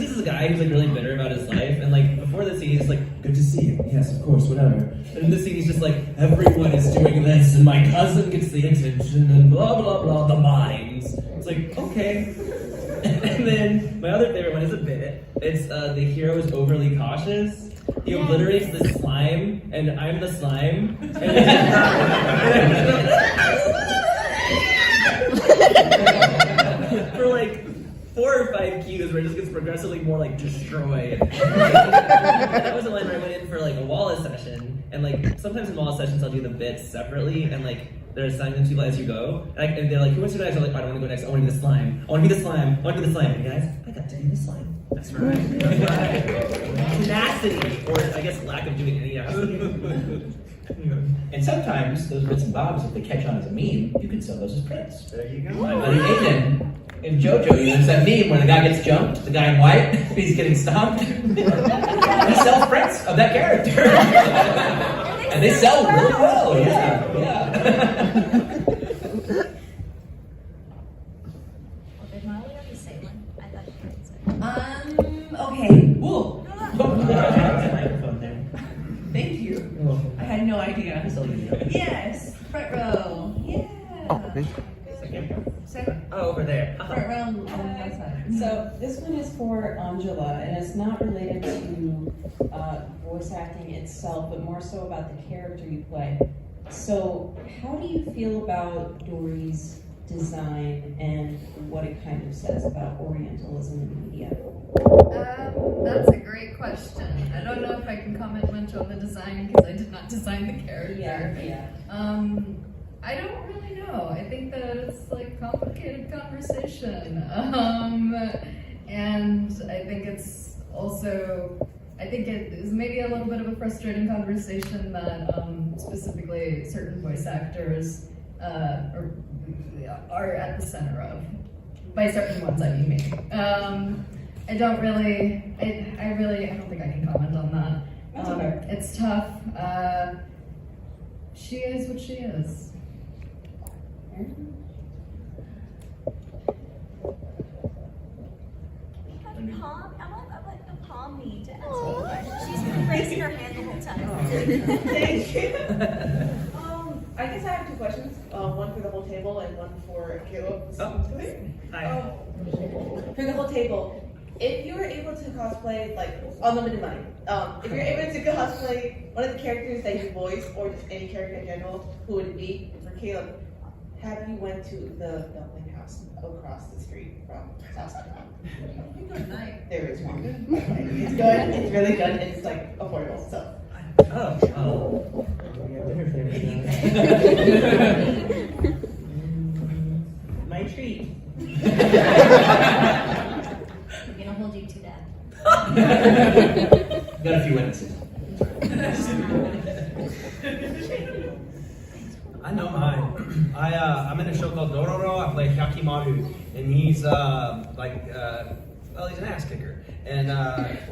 just a guy who's like really bitter about his life, and like before the scene, he's just like, "Good to see you. Yes, of course, whatever." And in this scene, he's just like, "Everyone is doing this, and my cousin gets the attention, and blah blah blah, the mines." It's like, okay. And then my other favorite one is a bit. It's the hero is overly cautious. He obliterates the slime, and I'm the slime. For like 4 or 5 cues where it just gets progressively more like destroyed. That was a line where I went in for like a Wallace session, and like sometimes in Wallace sessions I'll do the bits separately, and like they're assigning them to people as you go, and they're like, "Who wants to go next?" I'm like, "I don't want to go next. I want to be the slime. I want to be the slime. I want to be the slime." And guys, I got to be the slime. That's right. That's right. Tenacity, or I guess lack of doing any effort.
And sometimes those bits and bobs, if they catch on as a meme, you can sell those as prints.
There you go.
My buddy Aiden in JoJo, there's that meme where the guy gets jumped, the guy in white, he's getting stomped. He sells prints of that character. And they sell really well, yeah.
Okay.
Whoa.
Thank you. I had no idea. Yes. Front row. Yeah.
Oh, thank you.
Second.
Oh, over there.
Front row on the outside.
So this one is for Angela, and it's not related to voice acting itself, but more so about the character you play. So how do you feel about Dory's design and what it kind of says about Orientalism in media?
That's a great question. I don't know if I can comment much on the design because I did not design the character.
Yeah.
I don't really know. I think that it's like complicated conversation. And I think it's also, I think it is maybe a little bit of a frustrating conversation that specifically certain voice actors are at the center of. By certain ones, I mean me. I don't think I can comment on that.
That's okay.
It's tough. She is what she is.
I'm like the palm me to ask you a question. She's been raising her hand the whole time.
Thank you. I guess I have 2 questions. One for the whole table and one for Caleb.
Hi.
For the whole table, if you were able to cosplay like unlimited money, if you're able to cosplay one of the characters that you voice or just any character in general, who would it be? For Caleb, have you went to the dumpling house across the street from South Carolina? There is one. It's good. It's really good, and it's like affordable. So.
My treat.
I'm gonna hold you to that.
Got a few witnesses.
I know mine. I'm in a show called Dororo. I play Hyakimaru, and he's he's an ass kicker, and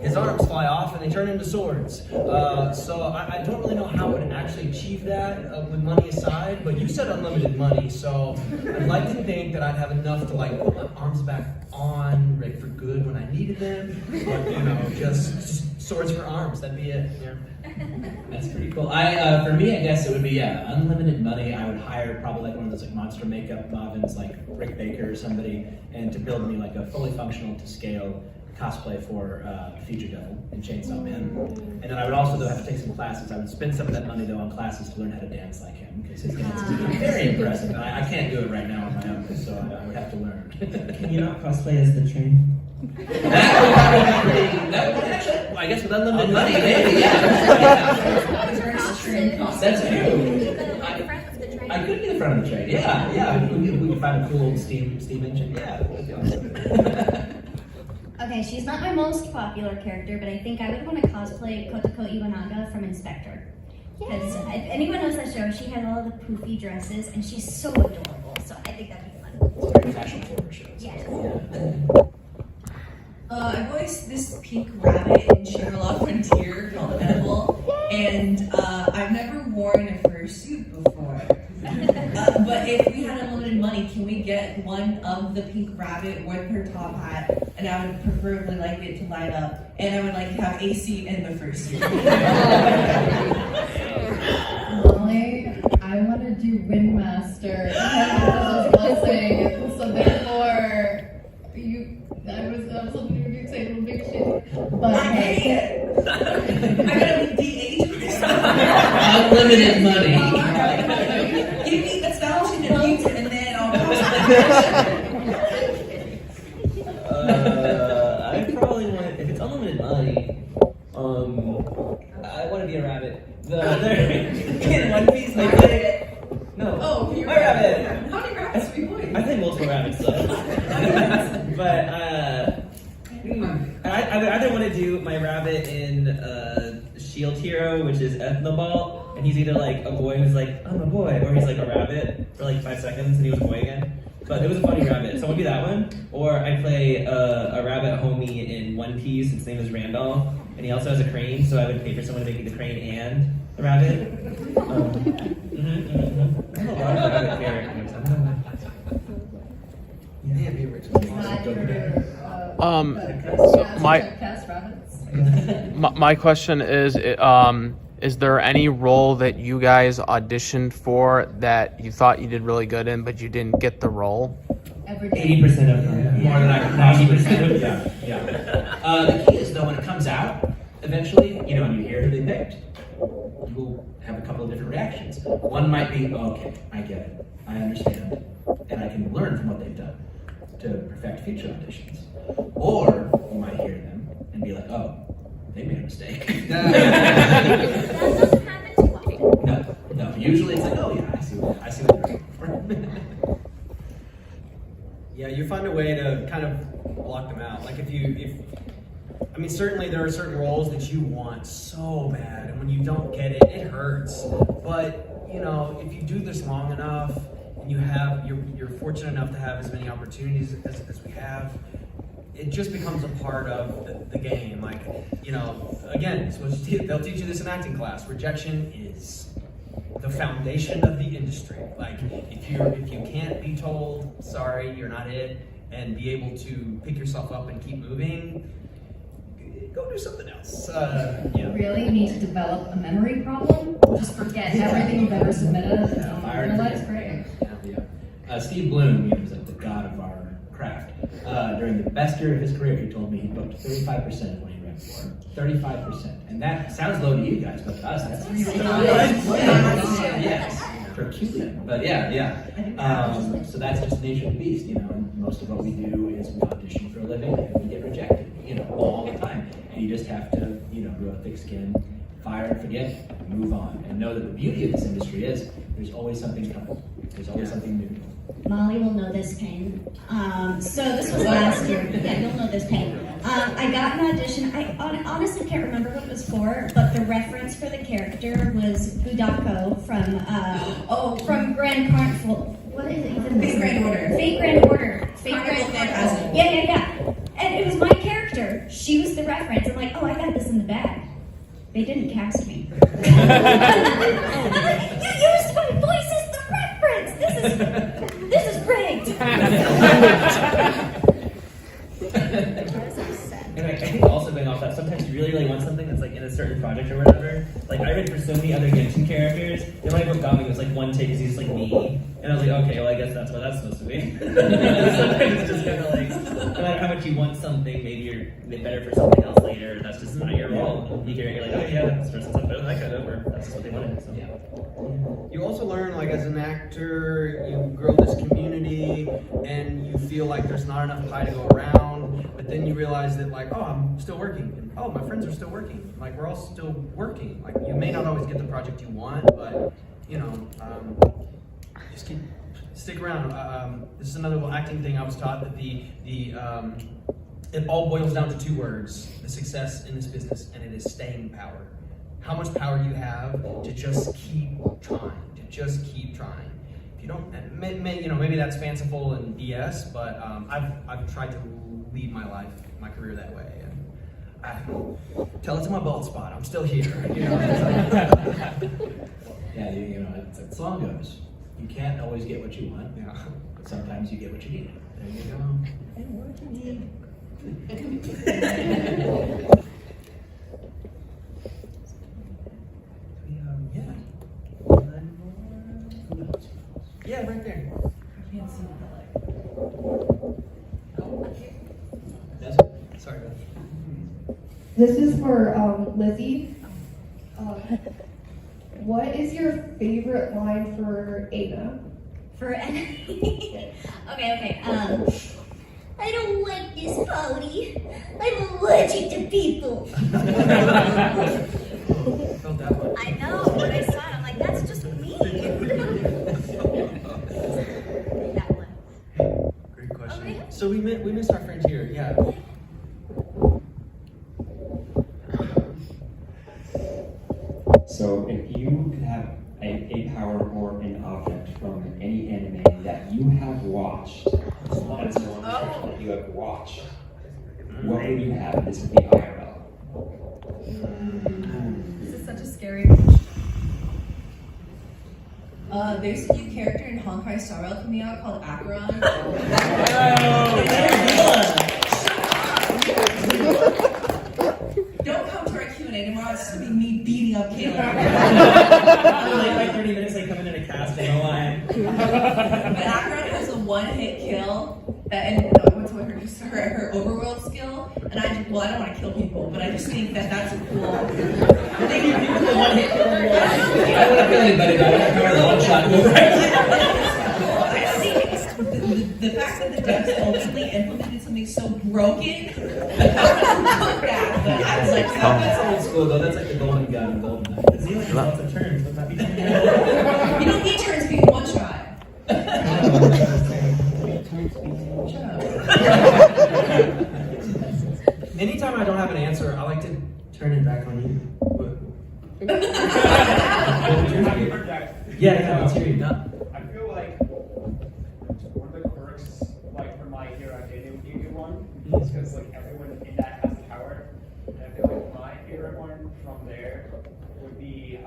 his arms fly off and they turn into swords. So I don't really know how I would actually achieve that with money aside, but you said unlimited money, so I'd like to think that I'd have enough to like put my arms back on like for good when I needed them, but just swords for arms, that'd be it. Yeah.
That's pretty cool. For me, I guess it would be unlimited money. I would hire probably like one of those like monster makeup Marvins, like Rick Baker or somebody, and to build me like a fully functional to scale cosplay for Future Devil and Chainsaw Man. And then I would also though have to take some classes. I would spend some of that money though on classes to learn how to dance like him because his dance is very impressive. And I can't do it right now on my own, so I would have to learn.
Can you not cosplay as the train?
That would actually, well, I guess with unlimited money, maybe, yeah. That's true. I could be the front of the train. Yeah. We can find a cool old steam engine. Yeah, that'd be awesome.
Okay, she's not my most popular character, but I think I would want to cosplay Kotoko Iwanaga from Inspector. Because if anyone knows that show, she has all of the poofy dresses, and she's so adorable. So I think that'd be fun.
It's very fashionable for her shows.
Yes.
I voiced this pink rabbit in Shangri-La Frontier called Edible, and I've never worn a fursuit before. But if we had unlimited money, can we get one of the pink rabbit with her top hat? And I would preferably like it to light up, and I would like to have AC in the fursuit.
Molly, I want to do Windmaster. So therefore, I was hoping you'd say a little big shit. But
I hate it. I'm gonna be de-aged.
Unlimited money.
Give me the establishment of pizza, and then I'll cosplay.
I probably want, if it's unlimited money, I want to be a rabbit. In One Piece, they play. No.
Oh, you're
my rabbit.
How many rabbits do we play?
I played multiple rabbits though. But I either want to do my rabbit in Shield Hero, which is Ethnobalt, and he's either like a boy who's like, I'm a boy, or he's like a rabbit for like 5 seconds and he was a boy again. But it was a funny rabbit, so I want to be that one. Or I play a rabbit homie in One Piece, his name is Randolph, and he also has a crane, so I would pay for someone to make me the crane and the rabbit. I have a lot of rabbit characters.
My question is there any role that you guys auditioned for that you thought you did really good in, but you didn't get the role?
80% of them. More than I could possibly say. Yeah. The key is though, when it comes out, eventually, and you hear who they picked, you will have a couple of different reactions. One might be, okay, I get it, I understand, and I can learn from what they've done to perfect future auditions. Or you might hear them and be like, oh, they made a mistake. No. Usually it's like, oh yeah, I see what they're doing.
Yeah, you find a way to kind of block them out. Like certainly there are certain roles that you want so bad, and when you don't get it, it hurts. But if you do this long enough, and you're fortunate enough to have as many opportunities as we have, it just becomes a part of the game. Like, again, they'll teach you this in acting class. Rejection is the foundation of the industry. Like, if you can't be told, sorry, you're not it, and be able to pick yourself up and keep moving, go do something else.
Really need to develop a memory problem? Just forget everything you've ever submitted. That's great.
Steve Bloom, was like the god of our craft. During the best year of his career, he told me he booked 35% of what he read for. 35%. And that sounds low to you guys, but to us, that's really yes. Herculean. But so that's just the nature of the beast, and most of what we do is we audition for a living and we get rejected, all the time. And you just have to, grow a thick skin, fire and forget, move on. And know that the beauty of this industry is there's always something coming. There's always something new.
Molly will know this pain. So this was last year. Yeah, you'll know this pain. I got an audition. I honestly can't remember what it was for, but the reference for the character was Budako from Grand Carnival. What is it even?
Fate Grand Order.
Fate Grand Order. Fate Grand Carnival. Yeah. And it was my character. She was the reference. I'm like, oh, I got this in the bag. They didn't cast me. I'm like, you used my voice as the reference. This is great.
And I think also going off that, sometimes you really want something that's like in a certain project or whatever. Like I read for so many other Genshin characters, and my book got me was like one take because he's like me. And I was like, okay, well I guess that's what that's supposed to be. Sometimes it's just kind of like, no matter how much you want something, maybe you're better for something else later. That's just not your role. You're like, oh yeah, this person's not better than I could have, or that's just what they wanted. So. Yeah.
You also learn, like as an actor, you grow this community, and you feel like there's not enough pie to go around. But then you realize that, like, oh, I'm still working, and oh, my friends are still working. Like we're all still working. Like you may not always get the project you want, but stick around. This is another little acting thing I was taught, that it all boils down to 2 words: the success in this business, and it is staying power. How much power do you have to just keep trying? If you don't, maybe that's fanciful and BS, but I've tried to lead my career that way. Tell it to my bald spot. I'm still here.
Yeah, it's long goes. You can't always get what you want.
Yeah.
But sometimes you get what you need.
There you go.
And what you need.
Yeah, right there.
I can't see the light.
Sorry, Beth.
This is for Lizzie. What is your favorite line for Ada?
Okay. I don't like this pony. I'm allergic to people.
I know, when I saw it, I'm like, that's just me. That one.
Great question.
Okay.
So we missed our friend here. Yeah.
So if you could have a power or an object from any anime that you have watched, that's one that you have watched, what would you have? This would be IRL.
This is such a scary question.
There's a new character in Honkai Star Rail coming out called Acheron. Don't come to our Q&A tomorrow. It's gonna be me beating up Kayla.
Like 30 minutes, they come in a cast and a line.
But Acheron has a one-hit kill, and what's her overworld skill. And I don't want to kill people, but I just think that's a cool.
I don't want to kill anybody, but I want to cover the one shot move right.
The fact that the devs ultimately implemented something so broken, I was like,
That's old school though. That's like the golden gun and golden knife.
It's like lots of turns. Wouldn't that be
you don't need turns, but you one shot.
Anytime I don't have an answer, I like to turn it back on you. Yeah, let's hear you.
I feel like one of the quirks, like from My Hero Academia, would be a good one, is because like everyone in that has power. And I feel like my favorite one from there would be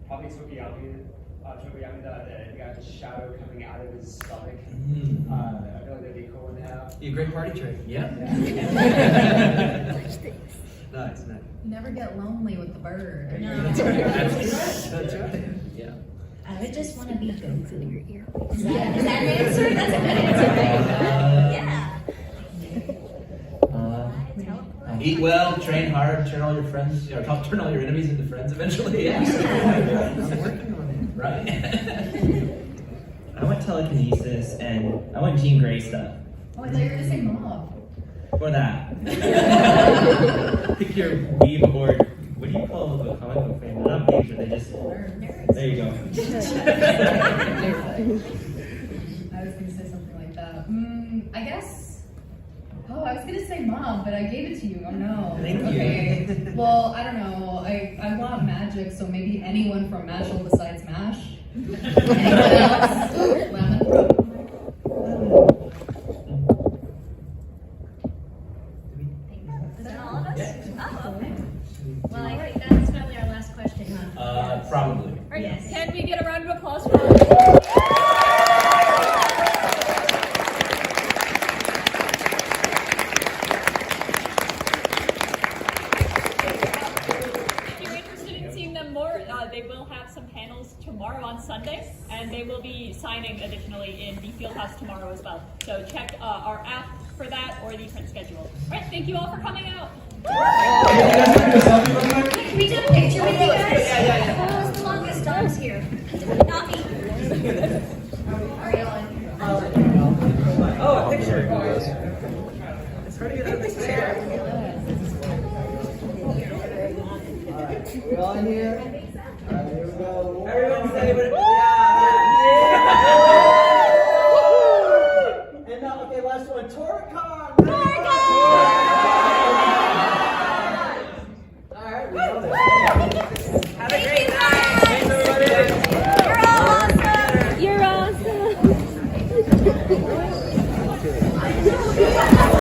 probably Tokiyami. Tokiyami, the guy's shadow coming out of his stomach. I feel like that'd be a cool one to have.
Be a great party trick.
Yeah.
Nice.
Never get lonely with the bird.
No.
That's right.
Yeah.
I would just want to be good in your ear. Is that an answer? That's a good answer, right? Yeah.
Eat well, train hard, turn all your friends, or turn all your enemies into friends eventually. Yeah.
I'm working on it.
Right.
I want telekinesis and I want Jean Grey stuff.
Oh, I thought you were gonna say mob.
For that. Pick your weeb or what do you call the comic book fan? They're not weebs, but they just. There you go.
I was gonna say something like that. I guess. Oh, I was gonna say mom, but I gave it to you. Oh no.
Thank you.
Okay. Well, I don't know. I want magic, so maybe anyone from Mashal besides Mash. Anyone else? Lemon.
Is that all of us? Oh, okay. Well, I think that's probably our last question, huh?
Probably.
All right,
Yes.
Can we get a round of applause for If you're interested in seeing them more, they will have some panels tomorrow on Sunday, and they will be signing additionally in the Fieldhouse tomorrow as well. So check our app for that or the print schedule. All right, thank you all for coming out.
Can we do a picture with you guys?
Yeah. Who's the longest dogs here? Not me.
Are you on?
Oh, a picture. It's hard to get out of this chair.
We all in here? All right, here we go.
Everyone say